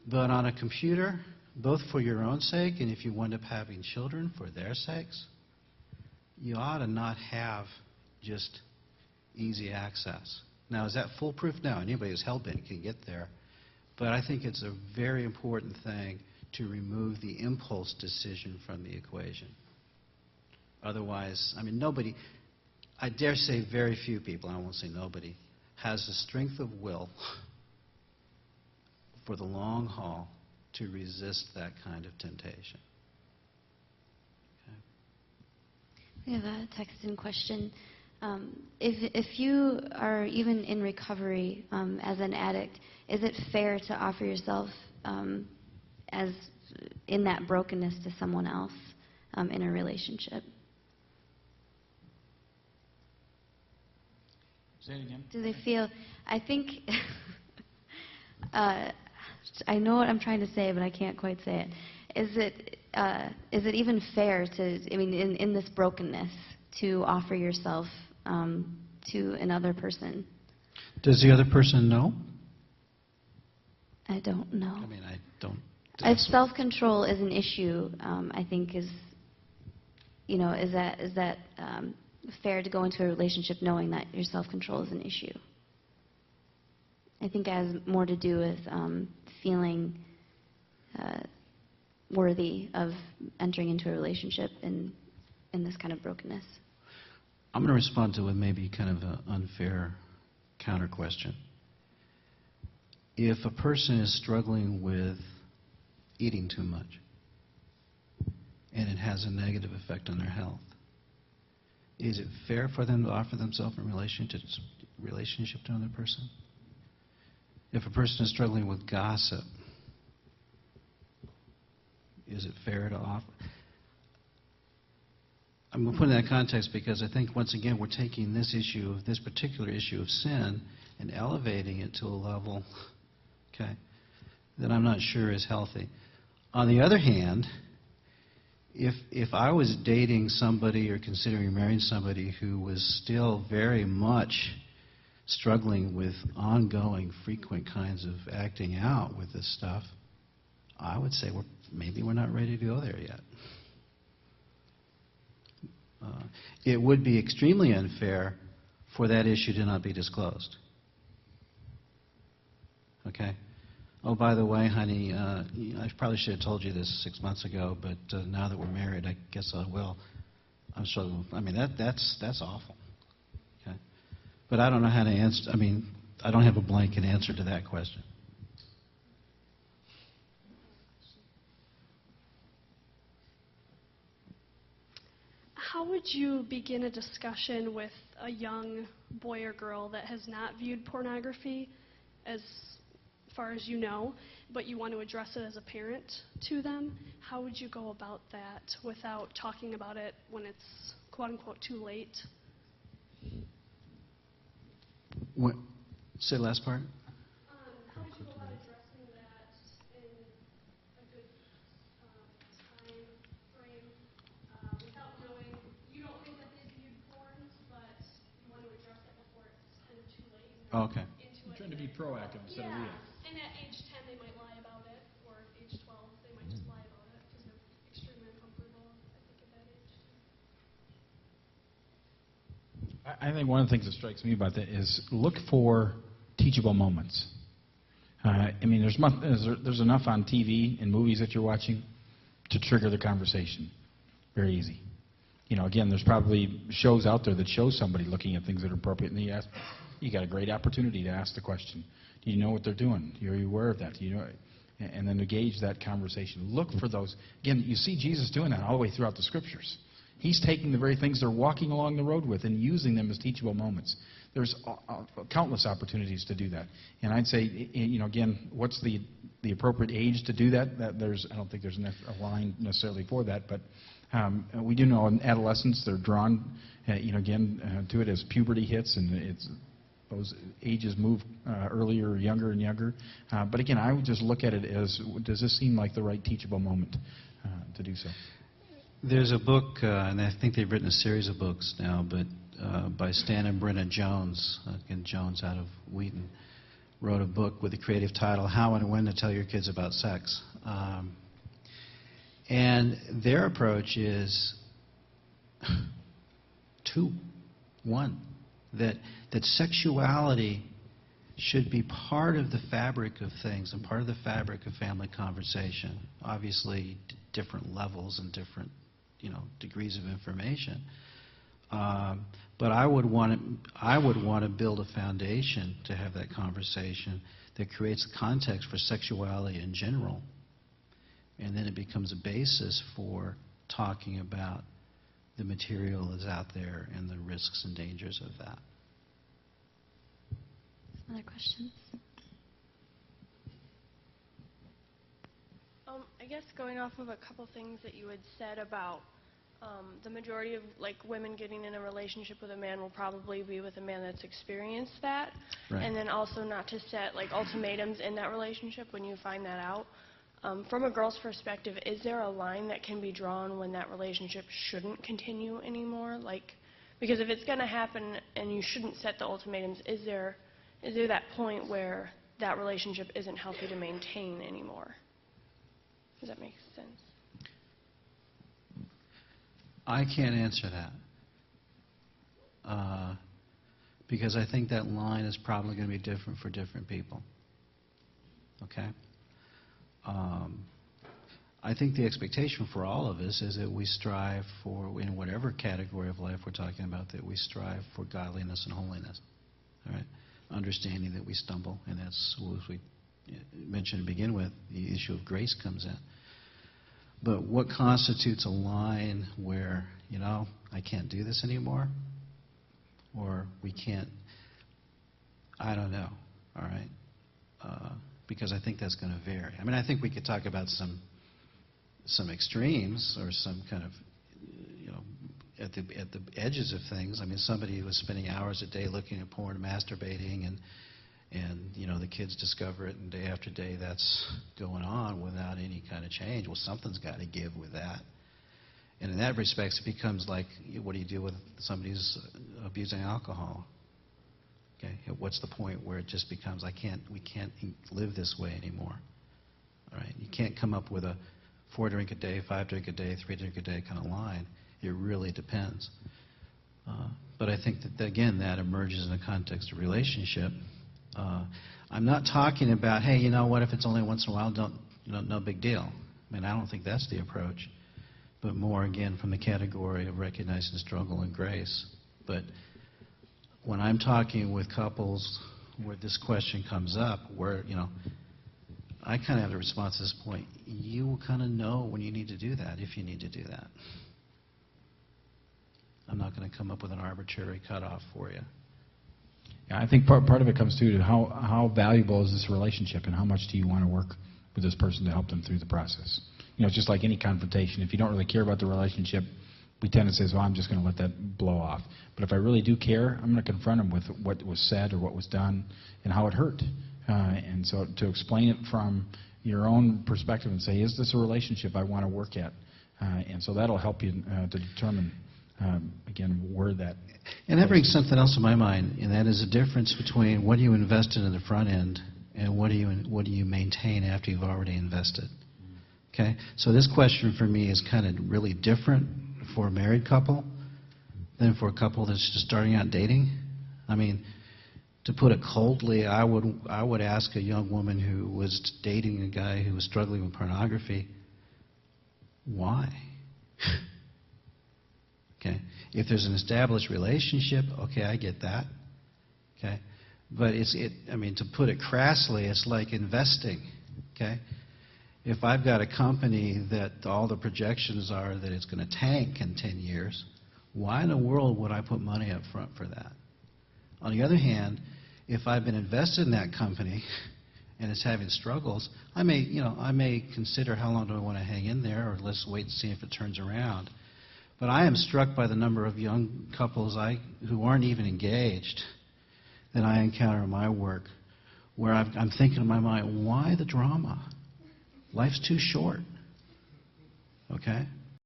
But on a computer, both for your own sake and if you wind up having children for their sakes, you ought to not have just easy access. Now, is that foolproof? No. Anybody who's hell-bent can get there. But I think it's a very important thing to remove the impulse decision from the equation. Otherwise, I mean, nobody, I dare say very few people, I won't say nobody, has the strength of will for the long haul to resist that kind of temptation. Okay. We have a text-in question. If you are even in recovery as an addict, is it fair to offer yourself as in that brokenness to someone else in a relationship? Say it again. Do they feel, I think, I know what I'm trying to say, but I can't quite say it. Is it even fair to, I mean, in this brokenness, to offer yourself to another person? Does the other person know? I don't know. I mean, I don't. If self-control is an issue, I think is that fair to go into a relationship knowing that your self-control is an issue? I think it has more to do with feeling worthy of entering into a relationship in this kind of brokenness. I'm going to respond to it maybe kind of an unfair counter question. If a person is struggling with eating too much and it has a negative effect on their health, is it fair for them to offer themselves in relationship to another person? If a person is struggling with gossip, is it fair to offer? I'm going to put it in that context because I think, once again, we're taking this issue, this particular issue of sin, and elevating it to a level, okay, that I'm not sure is healthy. On the other hand, if I was dating somebody or considering marrying somebody who was still very much struggling with ongoing, frequent kinds of acting out with this stuff, I would say maybe we're not ready to go there yet. It would be extremely unfair for that issue to not be disclosed. Okay? Oh, by the way, honey, I probably should have told you this 6 months ago, but now that we're married, I guess I will. I'm struggling. I mean, that's awful. Okay? But I don't know how to answer. I mean, I don't have a blanket answer to that question. How would you begin a discussion with a young boy or girl that has not viewed pornography as far as you know, but you want to address it as a parent to them? How would you go about that without talking about it when it's quote-unquote too late? What? Say the last part. How would you go about addressing that in a good time frame without knowing, you don't think that they viewed porn, but you want to address it before it's kind of too late? Okay. I'm trying to be proactive instead of reactive. And at age 10 they might lie about it, or at age 12 they might just lie about it because they're extremely uncomfortable, I think, at that age. I think one of the things that strikes me about that is look for teachable moments. I mean, there's enough on TV and movies that you're watching to trigger the conversation. Very easy. You know, again, there's probably shows out there that show somebody looking at things that are appropriate, and you got a great opportunity to ask the question. Do you know what they're doing? Are you aware of that? Do you know? And then engage that conversation. Look for those. Again, you see Jesus doing that all the way throughout the Scriptures. He's taking the very things they're walking along the road with and using them as teachable moments. There's countless opportunities to do that. And I'd say, you know, again, what's the appropriate age to do that? I don't think there's a line necessarily for that, but we do know in adolescents they're drawn, you know, again, to it as puberty hits, and those ages move earlier, younger and younger. But again, I would just look at it as, does this seem like the right teachable moment to do so? There's a book, and I think they've written a series of books now, but by Stan and Brenna Jones, again, Jones out of Wheaton, wrote a book with the creative title, How and When to Tell Your Kids About Sex. And their approach is one, that sexuality should be part of the fabric of things and part of the fabric of family conversation. Obviously, different levels and different, degrees of information. But I would want to build a foundation to have that conversation that creates a context for sexuality in general, and then it becomes a basis for talking about the material that's out there and the risks and dangers of that. Other questions? I guess going off of a couple things that you had said about the majority of women getting in a relationship with a man will probably be with a man that's experienced that, Right. and then also not to set ultimatums in that relationship when you find that out. From a girl's perspective, is there a line that can be drawn when that relationship shouldn't continue anymore? Because if it's going to happen and you shouldn't set the ultimatums, is there that point where that relationship isn't healthy to maintain anymore? Does that make sense? I can't answer that. Because I think that line is probably going to be different for different people. Okay? I think the expectation for all of us is that we strive for, in whatever category of life we're talking about, that we strive for godliness and holiness. All right? Understanding that we stumble, and that's what we mentioned to begin with, the issue of grace comes in. But what constitutes a line where, I can't do this anymore, or we can't, I don't know, all right? Because I think that's going to vary. I mean, I think we could talk about some extremes or some kind of, at the edges of things. I mean, somebody who was spending hours a day looking at porn, masturbating, and the kids discover it, and day after day that's going on without any kind of change. Well, something's got to give with that. And in that respect, it becomes like, what do you do with somebody who's abusing alcohol? Okay, what's the point where it just becomes, we can't live this way anymore? All right, you can't come up with a 4-drink a day, 5-drink a day, 3-drink a day kind of line. It really depends. But I think that, again, that emerges in the context of relationship. I'm not talking about, hey, you know what, if it's only once in a while, no big deal. I mean, I don't think that's the approach. But more, again, from the category of recognizing struggle and grace. But when I'm talking with couples where this question comes up, where, I kind of have the response at this point, you will kind of know when you need to do that, if you need to do that. I'm not going to come up with an arbitrary cutoff for you. Yeah, I think part of it comes to how valuable is this relationship, and how much do you want to work with this person to help them through the process. It's just like any confrontation. If you don't really care about the relationship, we tend to say, well, I'm just going to let that blow off. But if I really do care, I'm going to confront them with what was said or what was done and how it hurt. And so to explain it from your own perspective and say, is this a relationship I want to work at? And so that'll help you to determine, again, where that... And that brings something else to my mind, and that is the difference between what you invest in the front end and what do you maintain after you've already invested. Okay? So this question for me is kind of really different for a married couple than for a couple that's just starting out dating. I mean, to put it coldly, I would ask a young woman who was dating a guy who was struggling with pornography, why? Okay? If there's an established relationship, okay, I get that. Okay? But to put it crassly, it's like investing. Okay? If I've got a company that all the projections are that it's going to tank in 10 years, why in the world would I put money up front for that? On the other hand, if I've been invested in that company and it's having struggles, I may consider how long do I want to hang in there, or let's wait and see if it turns around. But I am struck by the number of young couples who aren't even engaged that I encounter in my work, where I'm thinking in my mind, why the drama? Life's too short. Okay?